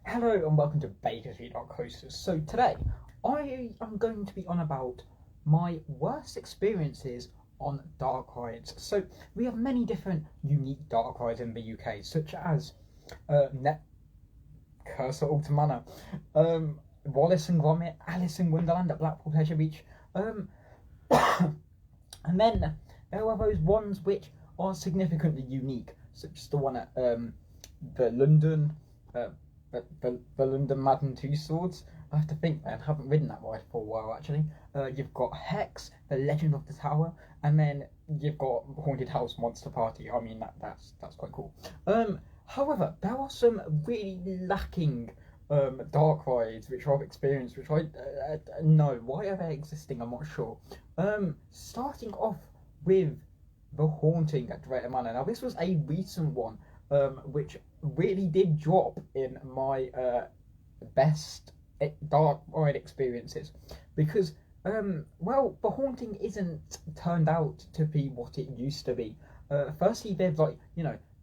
Hello and welcome to Bakerstreet.coasters. So today I am going to be on about my worst experiences on dark rides. So we have many different unique dark rides in the UK, such as Net Cursor Ultimana, Wallace and Gromit, Alice in Wonderland at Blackpool Pleasure Beach, um, and then there are those ones which are significantly unique, such as the one at the London. Uh, the London Madden Two Swords. I have to think, man. I haven't ridden that ride for a while actually. You've got Hex, The Legend of the Tower, and then you've got Haunted House Monster Party. I mean that's quite cool. However, there are some really lacking dark rides which I've experienced, which I know why are they existing. I'm not sure. Starting off with the Haunting at Drayton Manor. Now this was a recent one, which really did drop in my best dark ride experiences because well, the Haunting isn't turned out to be what it used to be. Firstly, they've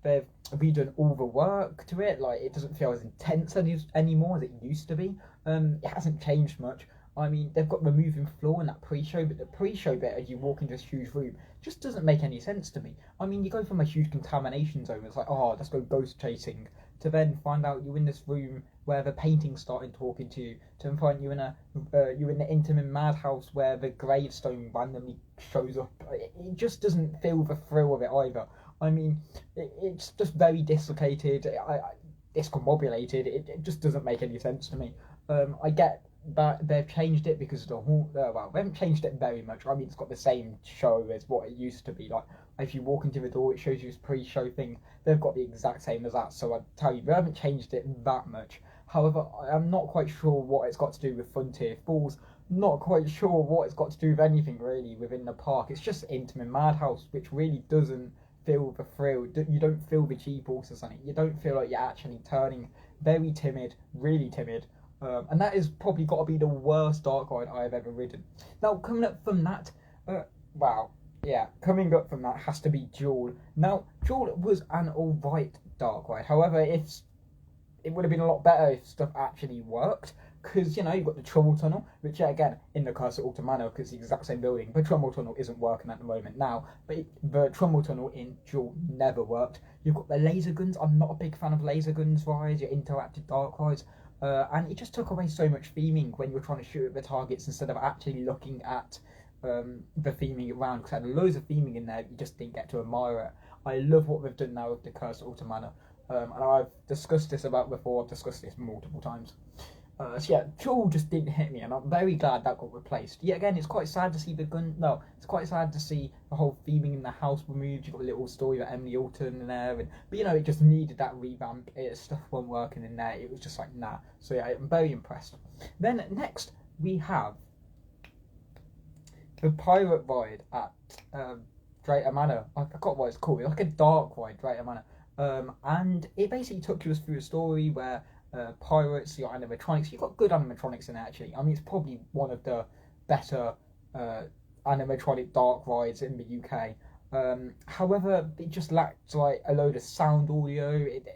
they've redone all the work to it. Like, it doesn't feel as intense anymore as it used to be. It hasn't changed much. I mean, they've got the moving floor in that pre-show, but the pre-show bit as you walk into this huge room just doesn't make any sense to me. I mean, you go from a huge contamination zone, it's like, oh, let's go ghost chasing, to then find out you're in this room where the painting's starting talking to you, to then find you're in the intimate madhouse where the gravestone randomly shows up. It just doesn't feel the thrill of it either. I mean, it's just very dislocated, discombobulated. It just doesn't make any sense to me. I get that they've changed it because of the well, they haven't changed it very much. I mean, it's got the same show as what it used to be. Like, if you walk into the door, it shows you this pre-show thing. They've got the exact same as that. So I tell you, they haven't changed it that much. However, I'm not quite sure what it's got to do with Frontier Falls. Not quite sure what it's got to do with anything really within the park. It's just Intamin Madhouse, which really doesn't feel the thrill. You don't feel the cheap horses on it. You don't feel like you're actually turning very timid, really timid. And that is probably got to be the worst dark ride I've ever ridden. Now, coming up from that, wow, yeah, coming up from that has to be Jewel. Now, Jewel was an alright dark ride. However, it would have been a lot better if stuff actually worked. Because, you know, you've got the Trouble Tunnel, which, yeah, again, in the Curse of Ultimano, because it's the exact same building. The Trouble Tunnel isn't working at the moment now, but the Trouble Tunnel in Jewel never worked. You've got the laser guns. I'm not a big fan of laser guns rides, your interactive dark rides. And it just took away so much theming when you're trying to shoot at the targets instead of actually looking at the theming around. Because it had loads of theming in there, you just didn't get to admire it. I love what they've done now with the Curse of Ultimano. And I've discussed this about before, I've discussed this multiple times. So yeah, Jewel just didn't hit me, and I'm very glad that got replaced. Yet again, it's quite sad to see the gun. No, it's quite sad to see the whole theming in the house removed. You've got a little story about Emily Alton in there, but you know, it just needed that revamp. Stuff wasn't working in there. It was just like nah. So yeah, I'm very impressed. Then next we have the pirate ride at Drayton Manor. I forgot what it's called. It's like a dark ride, Drayton Manor. And it basically took us through a story where pirates, your animatronics. You've got good animatronics in it, actually. I mean, it's probably one of the better animatronic dark rides in the UK. However, it just lacked like a load of sound audio. It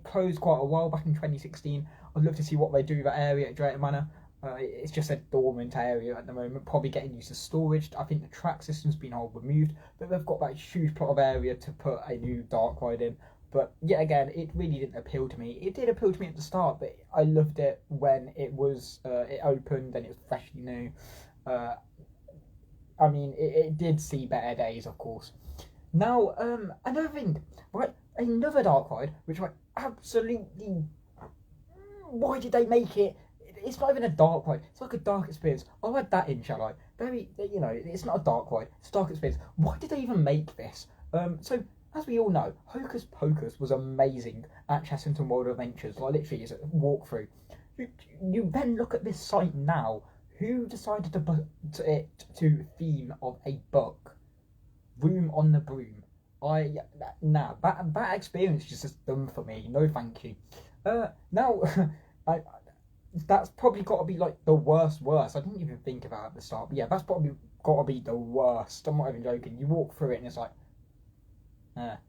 closed quite a while back in 2016. I'd love to see what they do with that area at Drayton Manor. It's just a dormant area at the moment, probably getting used to storage. I think the track system's been all removed, but they've got that huge plot of area to put a new dark ride in. But yet again, it really didn't appeal to me. It did appeal to me at the start, but I loved it when it was it opened and it was freshly new. I mean, it did see better days, of course. Now, another thing, right? Another dark ride, which I absolutely. Why did they make it? It's not even a dark ride. It's like a dark experience. I'll add that in, shall I? Very, you know, it's not a dark ride. It's a dark experience. Why did they even make this? So as we all know, Hocus Pocus was amazing at Chessington World Adventures. Like, literally, it's a walkthrough. You then look at this site now. Who decided to put it to theme of a book? Room on the Broom. That experience is just done for me. No, thank you. Now, I that's probably got to be like the worst. I didn't even think about it at the start, but yeah, that's probably got to be the worst. I'm not even joking. You walk through it and it's like, I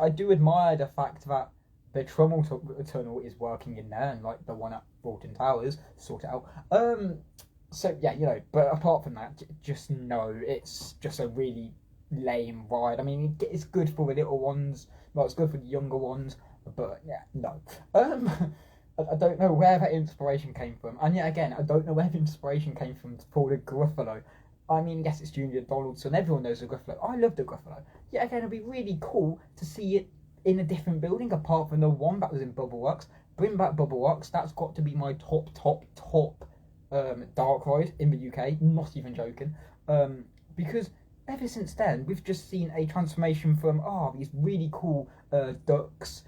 do admire the fact that the Trummel tunnel is working in there, and like the one at Alton Towers, sort it out. So yeah, but apart from that, just no, it's just a really lame ride. I mean, it's good for the little ones, well, it's good for the younger ones, but yeah, no. I don't know where that inspiration came from, and yet again, I don't know where the inspiration came from for the Gruffalo. I mean, yes, it's Junior Donaldson. Everyone knows the Gruffalo. I love the Gruffalo. Yet again, it'd be really cool to see it in a different building apart from the one that was in Bubbleworks. Bring back Bubbleworks. That's got to be my top dark ride in the UK. Not even joking. Because ever since then, we've just seen a transformation from these really cool ducks,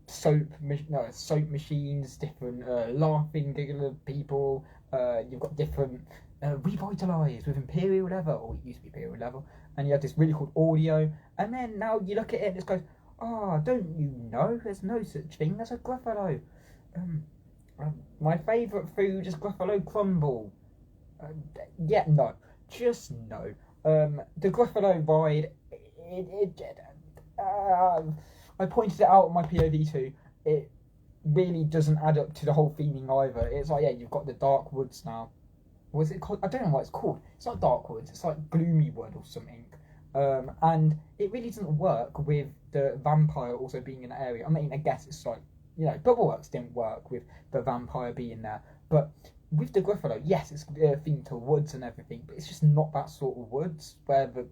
soap machines, different laughing, giggling people. You've got different revitalised with Imperial leather, or it used to be Imperial leather, and you have this really cool audio. And then now you look at it and it goes, don't you know? There's no such thing as a Gruffalo. My favourite food is Gruffalo crumble. Just no. The Gruffalo ride, I pointed it out on my POV too. It really doesn't add up to the whole theming either. It's like, yeah, you've got the dark woods now. What is it called? I don't know what it's called. It's not dark woods. It's like gloomy wood or something. And it really doesn't work with the vampire also being in the area. I mean, I guess it's like, Bubbleworks didn't work with the vampire being there, but with the Gruffalo, yes, it's themed to woods and everything, but it's just not that sort of woods where the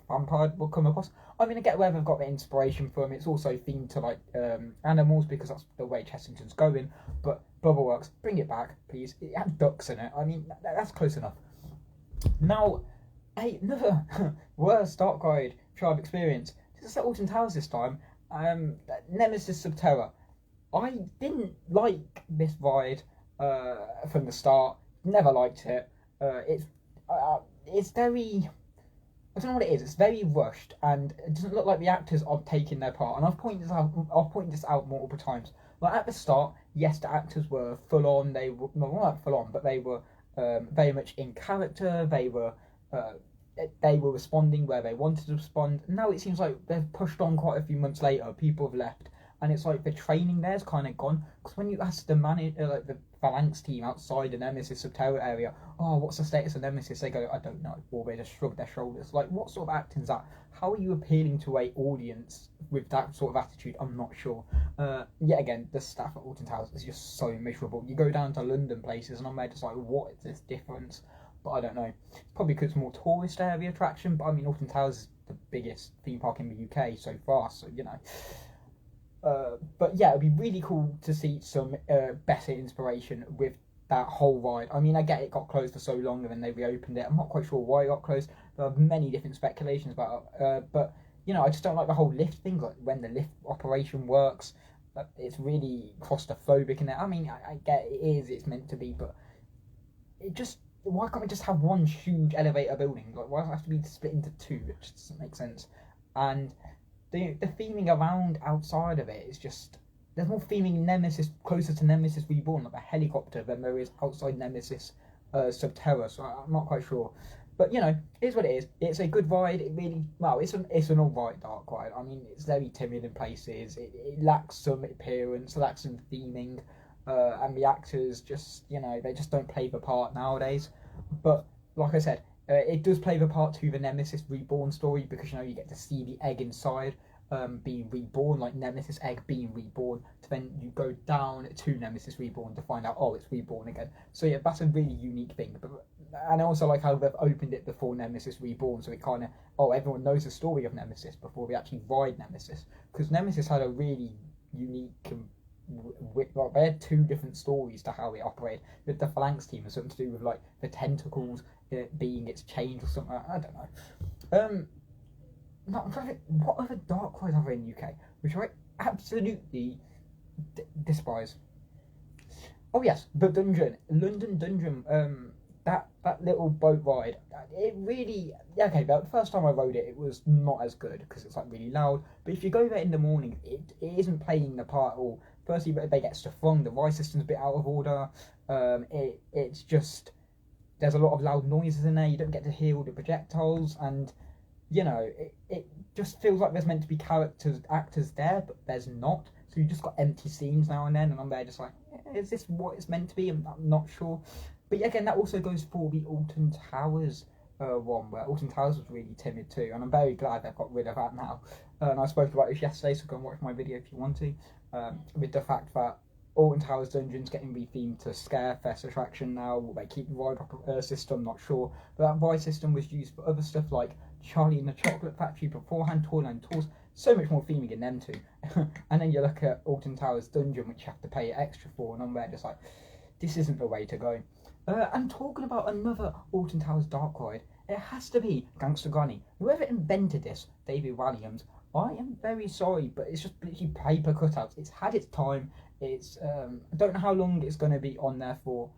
vampire will come across. I mean, I get where they've got the inspiration from. It's also themed to like animals because that's the way Chessington's going. But Bubbleworks, bring it back, please. It had ducks in it. I mean, that's close enough. Now, another worst dark ride I've experienced. This is at Alton Towers this time. Nemesis Subterra. I didn't like this ride from the start. Never liked it. It's very, I don't know what it is. It's very rushed, and it doesn't look like the actors are taking their part. And I've pointed this out multiple times. Like at the start, yes, the actors were full on. They were not full on, but they were very much in character. They were responding where they wanted to respond. Now it seems like they've pushed on quite a few months later. People have left, and it's like the training there's kind of gone. Because when you ask the like the Phalanx team outside the Nemesis Subterra area, what's the status of Nemesis? They go, I don't know, or they just shrug their shoulders. Like, what sort of acting is that? How are you appealing to an audience with that sort of attitude? I'm not sure. Yet again, the staff at Alton Towers is just so miserable. You go down to London places, and I'm there just like, what is this difference? But I don't know. It's probably because it's more tourist area attraction. But I mean, Alton Towers is the biggest theme park in the UK so far, so but yeah, it'd be really cool to see some better inspiration with that whole ride. I mean, I get it got closed for so long and then they reopened it. I'm not quite sure why it got closed. There are many different speculations about it. But, I just don't like the whole lift thing, like when the lift operation works. It's really claustrophobic in there. I mean, I get it's meant to be, but it just, why can't we just have one huge elevator building? Like, why does it have to be split into two? It just doesn't make sense. And the theming around outside of it is just, there's more theming Nemesis closer to Nemesis Reborn, like a helicopter, than there is outside Nemesis Subterra. So I'm not quite sure, but it is what it is. It's a good ride. It really, it's an alright dark ride. I mean, it's very timid in places. It lacks some appearance, lacks some theming, and the actors just they just don't play the part nowadays. But like I said, it does play the part to the Nemesis Reborn story because you get to see the egg inside being reborn, like Nemesis egg being reborn. To then you go down to Nemesis Reborn to find out it's reborn again. So yeah, that's a really unique thing. And I also like how they've opened it before Nemesis Reborn, so it kind of everyone knows the story of Nemesis before we actually ride Nemesis, because Nemesis had a really unique. They had two different stories to how it operated. With the Phalanx team, and something to do with like the tentacles being its change or something. I don't know. What other dark rides are there in the UK, which I absolutely despise? Oh yes, the London Dungeon. That little boat ride. It really the first time I rode it, it was not as good because it's like really loud. But if you go there in the morning, it isn't playing the part at all. Firstly, they get stuff wrong. The ride system's a bit out of order. It's just, there's a lot of loud noises in there. You don't get to hear all the projectiles, and it just feels like there's meant to be actors there, but there's not. So So you just got empty scenes now and then, and I'm there just like, is this what it's meant to be? I'm not sure. But yeah, again, that also goes for the Alton Towers one, where Alton Towers was really timid too, and I'm very glad they've got rid of that now. And I spoke about this yesterday, so go and watch my video if you want to. With the fact that Alton Towers Dungeon's getting rethemed to Scarefest attraction now. Will they keep the ride system? Not sure. But that ride system was used for other stuff like Charlie and the Chocolate Factory beforehand, Toyland Tours. So much more theming in them too. And then you look at Alton Towers Dungeon, which you have to pay extra for, and I'm there just like, this isn't the way to go. And talking about another Alton Towers dark ride, it has to be Gangster Granny. Whoever invented this, David Walliams, I am very sorry, but it's just literally paper cutouts. It's had its time. It's I don't know how long it's going to be on there for,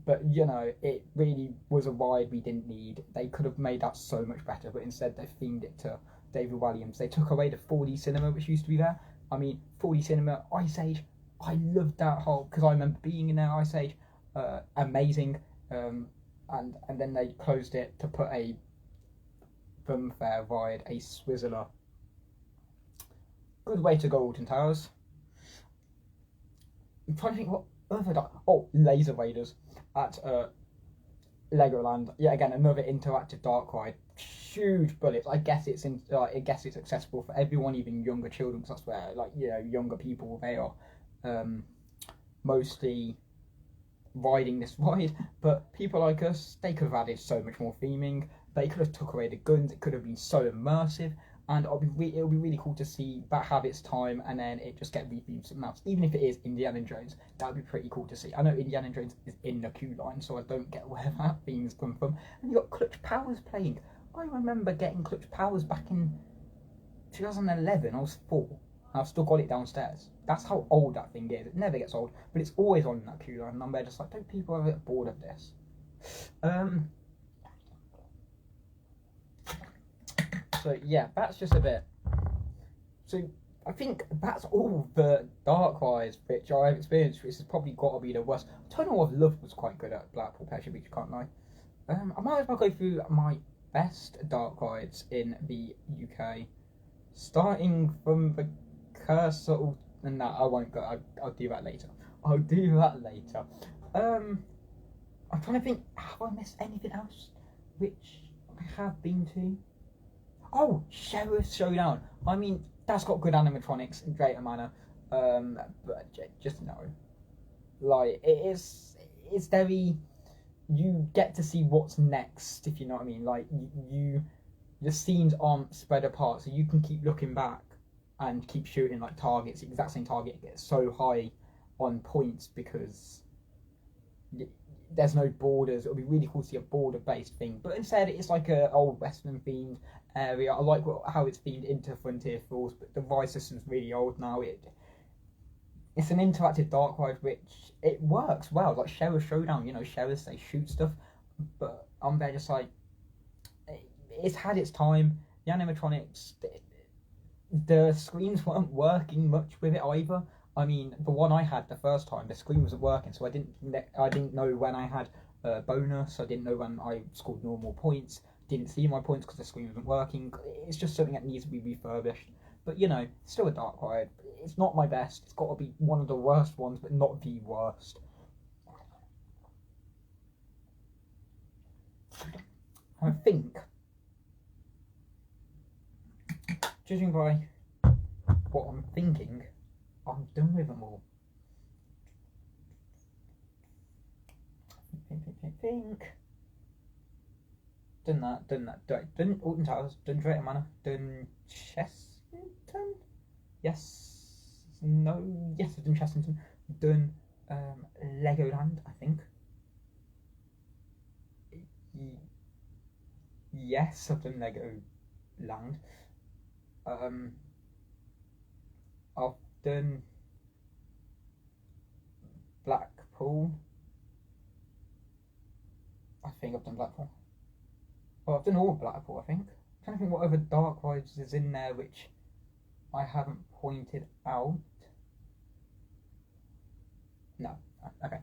but you know, it really was a ride we didn't need. They could have made that so much better, but instead they themed it to David Walliams. They took away the 4D cinema which used to be there. I mean, 4D cinema, Ice Age, I loved that whole, because I remember being in there, Ice Age, amazing, and then they closed it to put a Funfair ride, a Swizzler. Good way to go, Alton Towers. I'm trying to think what other Laser Raiders at Legoland. Yeah, again, another interactive dark ride. Huge bullets. I guess it's accessible for everyone, even younger children, because that's where, like, you know, younger people, they are mostly riding this ride. But people like us, they could have added so much more theming. They could have took away the guns. It could have been so immersive. And it'll be really cool to see that have its time, and then it just get rethemed something else. Even if it is Indiana Jones, that would be pretty cool to see. I know Indiana Jones is in the queue line, so I don't get where that theme's come from. And you got Clutch Powers playing. I remember getting Clutch Powers back in 2011. I was 4. And I've still got it downstairs. That's how old that thing is. It never gets old, but it's always on that queue line. And I'm there just like, don't people ever get bored of this? So yeah, that's just a bit. So I think that's all the dark rides which I've experienced, which has probably got to be the worst. Tunnel of Love was quite good at Blackpool Pleasure Beach, can't lie. I might as well go through my best dark rides in the UK, starting from the Cursor. And no, I won't go. I'll do that later. I'm trying to think. Have I missed anything else which I have been to? Oh, Sheriff's Showdown. I mean, that's got good animatronics in Drayton Manor, but just no. Like, it's very, you get to see what's next, if you know what I mean. Like, the scenes aren't spread apart, so you can keep looking back and keep shooting like targets, the exact same target gets so high on points because there's no borders. It'll be really cool to see a border-based thing, but instead it's like a old western themed area. I like how it's themed into Frontier Falls, but the ride system's really old now. It's an interactive dark ride which it works well. Like Sheriff Showdown, you know, sheriffs, they shoot stuff, but I'm there just like, it's had its time. The animatronics, the screens weren't working much with it either. I mean, the one I had the first time, the screen wasn't working, so I didn't know when I had a bonus. I didn't know when I scored normal points. Didn't see my points because the screen wasn't working. It's just something that needs to be refurbished. But you know, still a dark ride. It's not my best. It's got to be one of the worst ones, but not the worst. I think, judging by what I'm thinking, I'm done with them all. Think. Done Alton Towers, done Drayton Manor, done Chessington? Yes. No. Yes, I've done Chessington. Done Legoland, I think. Yes, I've done Legoland. I've done Blackpool. I think I've done Blackpool. Well, I've done all of Blackpool, I think. I'm trying to think what other dark rides is in there which I haven't pointed out. No. Okay.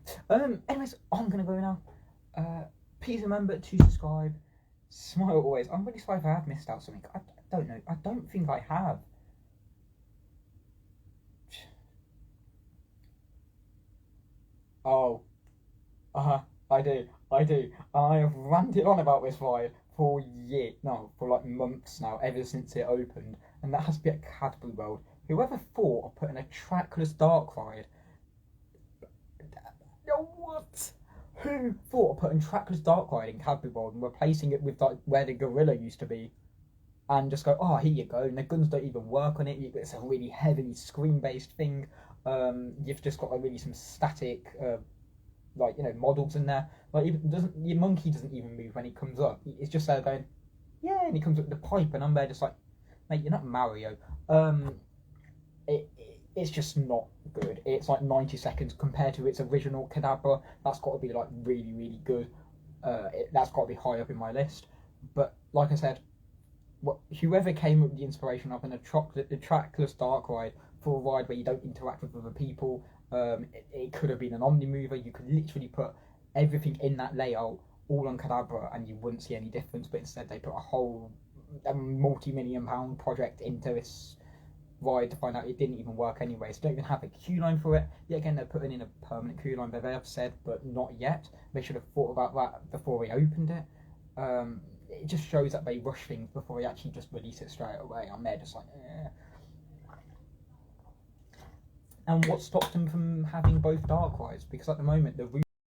Anyways, I'm gonna go now. Please remember to subscribe. Smile always. I'm really sorry if I have missed out something. I don't know. I don't think I have. Oh, I do, I do. I have ranted on about this ride for years, no, for like months now, ever since it opened, and that has to be at Cadbury World. Whoever thought of putting a trackless dark ride? No, what? Who thought of putting trackless dark ride in Cadbury World and replacing it with like where the gorilla used to be? And just go, oh, here you go. And the guns don't even work on it. It's a really heavily screen-based thing. You've just got like really some static, like models in there. Like even doesn't your monkey doesn't even move when he comes up. It's just there going, yeah, and he comes up with the pipe, and I'm there just like, mate, you're not Mario. It's just not good. It's like 90 seconds compared to its original Kadabra. That's got to be like really, really good. That's got to be high up in my list. But like I said, whoever came up with the inspiration of a trackless dark ride for a ride where you don't interact with other people, it could have been an Omnimover. You could literally put everything in that layout all on Kadabra and you wouldn't see any difference. But instead, they put a whole multi-million-pound project into this ride to find out it didn't even work anyway. So don't even have a queue line for it. Yet again, they're putting in a permanent queue line, they have said, but not yet. They should have thought about that before they opened it. It just shows that they rush things before they actually just release it straight away. I'm there just like, eh. And what stops them from having both dark rides? Because at the moment, the